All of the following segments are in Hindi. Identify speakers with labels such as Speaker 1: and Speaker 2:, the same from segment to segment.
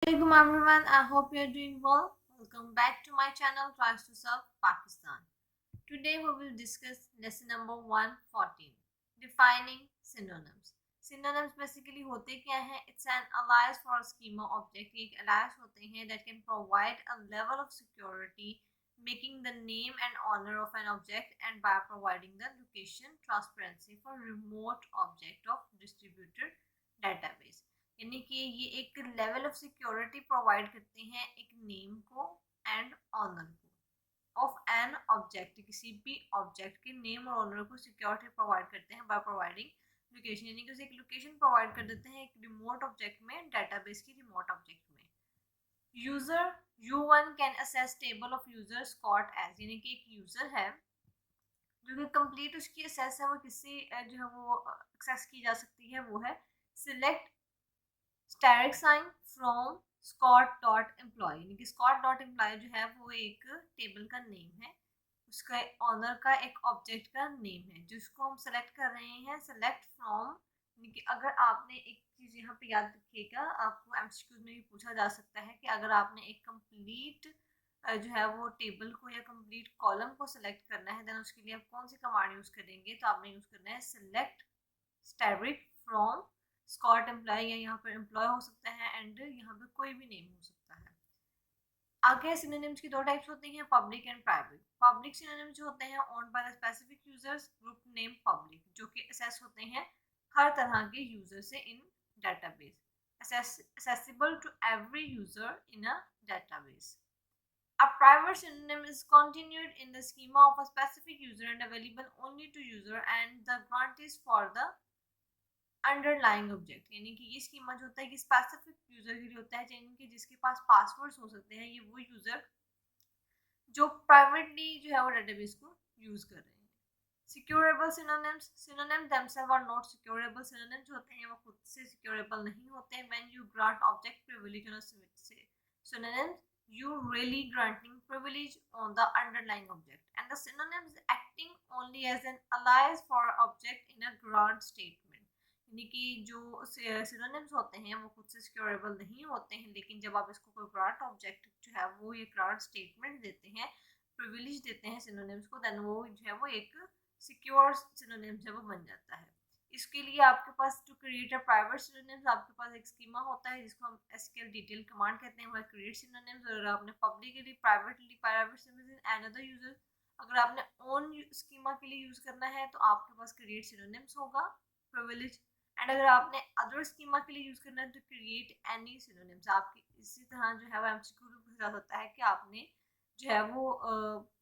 Speaker 1: Assalamualaikum everyone, I hope you are doing well. Welcome back to my channel Tries to Serve Pakistan. Today we will discuss lesson number 114, defining synonyms. Synonyms basically होते क्या हैं? It's an alias for a schema object. एक alias होते हैं that can provide a level of security, making the name and honor of an object and by providing the location transparency for remote object of distributed database. यानी कि ये एक लेवल ऑफ सिक्योरिटी प्रोवाइड करते हैं एक नेम को एंड ऑनर को ऑफ एन ऑब्जेक्ट, किसी भी ऑब्जेक्ट के नेम और ऑनर को सिक्योरिटी प्रोवाइड करते हैं बाय प्रोवाइडिंग लोकेशन, यानी कि उसे एक लोकेशन प्रोवाइड कर देते हैं एक रिमोट ऑब्जेक्ट में, डेटाबेस की रिमोट ऑब्जेक्ट में. User U1 can access table of user Scott as, यानी कि एक यूजर है जो कि कंप्लीट उसकी असेस है वो किससे जो है वो एक्सेस की जा सकती है, वो है select static sign from Scott dot employ, यानी कि स्कॉट डॉट एम्प्लॉय जो है वो एक टेबल का नेम है, उसका ऑनर का एक ऑब्जेक्ट का नेम है जिसको हम सेलेक्ट कर रहे हैं. सेलेक्ट फ्रॉम यानी कि अगर आपने एक चीज़ यहाँ पे याद रखिएगा, आपको एमसीक्यूज में भी पूछा जा सकता है कि अगर आपने एक कंप्लीट जो है वो टेबल को या कंप्लीट कॉलम को सेलेक्ट करना है देन उसके लिए आप कौन सी कमांड यूज़ करेंगे, तो आपने यूज़ करना है select static from Scott employ, या यहाँ पर एम्प्लॉय हो सकता है एंड यहाँ पे कोई भी नेम हो सकता है. आगे सिनोनिम्स की दो टाइप्स होती हैं, public and private. Public synonyms जो होते हैं owned by the specific users, group name public, जो कि असेस होते हैं हर तरह के यूजर से इन database, accessible to every user in a database. A private synonym is continued in the schema of a specific user and available only to user, and the grant is for the underlying object, यानी कि ये स्कीमा जो होता है कि स्पेसिफिक यूजर के लिए होता है, यानी कि जिसके पास पासवर्ड्स हो सकते हैं, ये वो यूजर जो प्राइवेटली जो है वो डेटाबेस को यूज कर रहे हैं. Securable synonyms, synonym themselves are not securable. Synonyms जो होते हैं वो खुद से सिक्योरेबल नहीं होते. When you grant object privilege on a synonym, you really granting privilege on the underlying object, and the synonyms acting only as an alias for object in a grant statement, यानी कि जो सिनोनिम्स होते हैं वो खुद से सिक्योरेबल नहीं होते हैं, लेकिन जब आप इसको कोई ग्रांट ऑब्जेक्ट जो है वो ये ग्रांट स्टेटमेंट देते हैं, प्रिविलेज देते हैं सिनोनिम्स को, देन वो जो है वो एक सिक्योर सिनोनिम्स है वो बन जाता है. इसके लिए आपके पास to create a private synonyms आपके पास एक स्कीमा होता है जिसको हम एसक्यूएल डिटेल कमांड कहते हैं, वो क्रिएट सिनोनिम्स. और आपने publicly privately private synonyms and other user, अगर आपने ओन स्कीमा के लिए यूज करना है तो आपके पास क्रिएट सिनोनिम्स होगा प्रिविलेज, एंड अगर आपने अदर स्कीमा के लिए यूज करना है तो क्रिएट एनी सिनोनिम्स. आपकी इसी तरह जो है वो एमसीक्यू में पूछा जाता है कि आपने जो है वो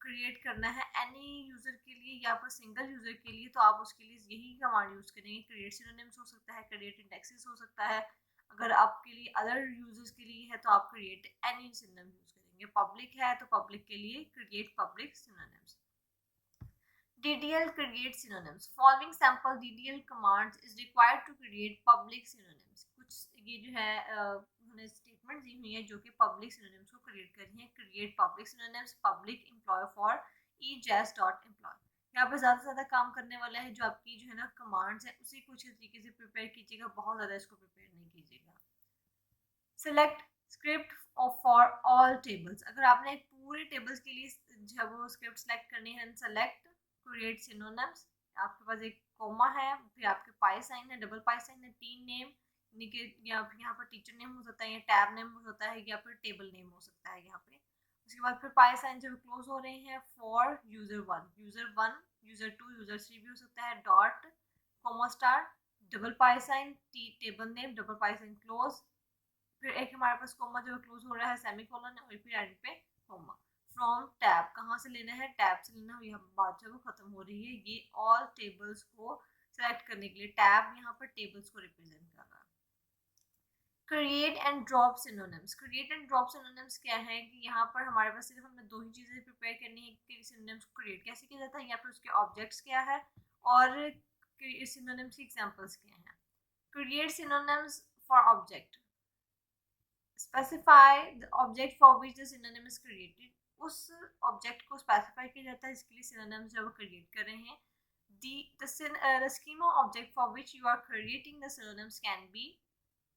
Speaker 1: क्रिएट करना है एनी यूजर के लिए या फिर सिंगल यूजर के लिए, तो आप उसके लिए यही कमांड यूज करेंगे. क्रिएट सिनोनिम्स हो सकता है, क्रिएट इंडेक्सेस हो सकता है. अगर आपके लिए अदर यूजर्स के लिए है तो आप क्रिएट एनी सिनोनिम यूज करेंगे. पब्लिक है तो पब्लिक के लिए create public synonyms. DDL create synonyms. Following sample DDL commands is required to create public synonyms. कुछ ये जो है उन्होंने स्टेटमेंट दी हुई है जो कि पब्लिक सिनोनिम्स को क्रिएट कर रही है. Create public synonyms, public employ for ejazz dot employ. यहाँ पर ज़्यादा से ज़्यादा काम करने वाला है जो आपकी जो है ना कमांड्स है उसी कुछ तरीके से प्रिपेयर कीजिएगा, बहुत ज़्यादा इसको प्रिपेयर नहीं कीजिएगा. Select script for all tables. अगर आपने पूरे टेबल्स के लिए जो है वो स्क्रिप्ट सेलेक्ट करनी है, सेलेक्ट क्रिएट सिनोनिम्स. आपके पास एक कोमा है, फिर आपके पाई साइन है, डबल पाई साइन है, तीन नेम, यहाँ पर टीचर नेम हो सकता है या टैब नेम हो सकता है या फिर टेबल नेम हो सकता है यहाँ पे. उसके बाद फिर पाई साइन जब क्लोज हो रहे हैं for user one, user two, user three भी हो सकता है, dot comma star, double pipe sign, table name, double pipe sign close, फिर एक हमारे पास कोमा जो क्लोज हो रहा है सेमी कोलन है, और फिर एंड पे कोमा. फ्रॉम टैब कहाँ से लेना है, टैब से लेना, यह बात जो खत्म हो रही है. ये ऑल टेबल्स को सेलेक्ट करने के लिए टैब यहाँ पर टेबल्स को रिप्रेजेंट कर रहा है. Create and drop synonyms. Create and drop synonyms क्या है कि यहाँ पर हमारे पास सिर्फ हमने दो ही चीज़ें प्रिपेयर करनी है कि सिनोनिम्स को क्रिएट कैसे किया जाता है या फिर उसके ऑब्जेक्ट्स क्या है और सिनोनिम्स की एग्जांपल्स क्या हैं. Create synonyms for object, specify the object for which the synonym is created. उस ऑब्जेक्ट को स्पेसिफाई किया जाता है इसके लिए सिनोनिम्स जो क्रिएट कर रहे हैं. The schema object for which you are creating the synonyms can be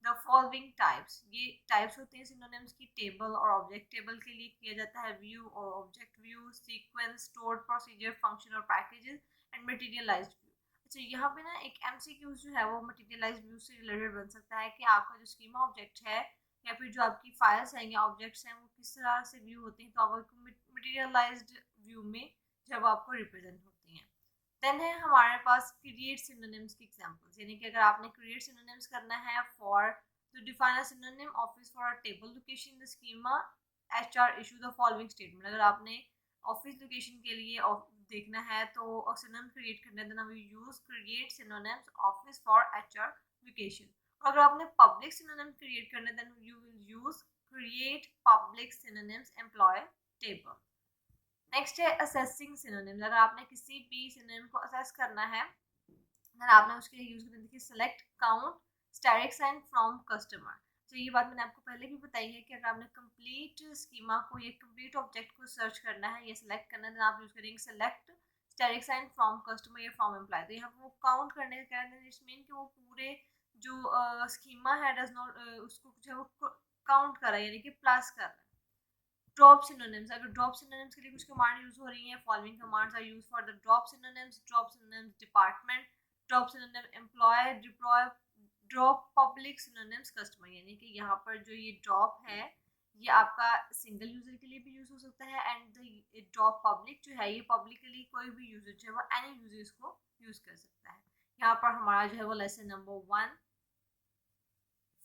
Speaker 1: the following types, ये टाइप्स होते हैं सिनोनिम्स की। टेबल और ऑब्जेक्ट टेबल के लिए किया जाता है, व्यू और object view, sequence, stored procedure, function और पैकेजेस, एंड मटेरियलाइज्ड व्यू। अच्छा, यहाँ पे ना एक एमसीक्यू जो है वो मटेरियलाइज्ड व्यू से रिलेटेड बन सकता है कि आपका जो स्कीमा ऑब्जेक्ट है या फिर जो आपकी फाइल्स हैं या ऑब्जेक्ट्स हैं वो किस तरह से व्यू होते हैं, तो आपको मटेरियलाइज्ड व्यू में जब आपको रिप्रेजेंट होती हैं। देन है हमारे पास क्रिएट सिनोनिम्स की एग्जांपल्स, यानी कि अगर आपने क्रिएट सिनोनिम्स करना है for to define a synonym office for a table location the schema HR issue the following statement. अगर आपने ऑफिस लोकेशन के लिए देखना है तो सिनोनिम क्रिएट करना है, then we use create synonyms office for HR location. और अगर आपने पब्लिक सिनोनिम क्रिएट करना है then you will use create public synonyms employ table. Next है असेसिंग सिनोनिम्स। अगर आपने किसी भी सिनोनिम को असेस करना है देन आपने उसके लिए यूज करना है select count static sign from customer. तो ये बात मैंने आपको पहले भी बताई है कि अगर आपने कंप्लीट स्कीमा को या कंप्लीट ऑब्जेक्ट को सर्च करना है या सिलेक्ट करना है देन आप यूज करेंगे select static sign from customer या फ्रॉम एम्प्लॉय। तो यहाँ पर वो काउंट करने का कहना है, इट्स मीन कि वो पूरे जो स्कीमा है डज नॉट उसको जो है वो काउंट कर रहा है, यानी कि प्लस कर रहा है। ड्रॉप सिनोनिम्स, अगर ड्रॉप सिनोनिम्स के लिए कुछ कमांड यूज हो रही हैं, following commands are used for the drop synonyms department, drop synonym employ, deploy, drop public synonyms customer. यानी कि यहाँ पर जो ये ड्रॉप है ये आपका सिंगल यूजर के लिए भी यूज हो सकता है, एंड द ड्रॉप पब्लिक जो है ये पब्लिकली कोई भी यूजर जो है वो एनी यूजर इसको यूज कर सकता है। यहाँ पर हमारा जो है वो लेसन नंबर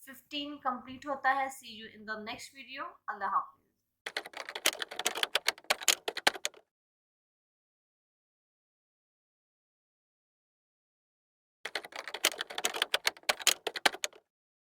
Speaker 1: 115 कंप्लीट होता है। See you in the next video. अल्लाह हाफिज।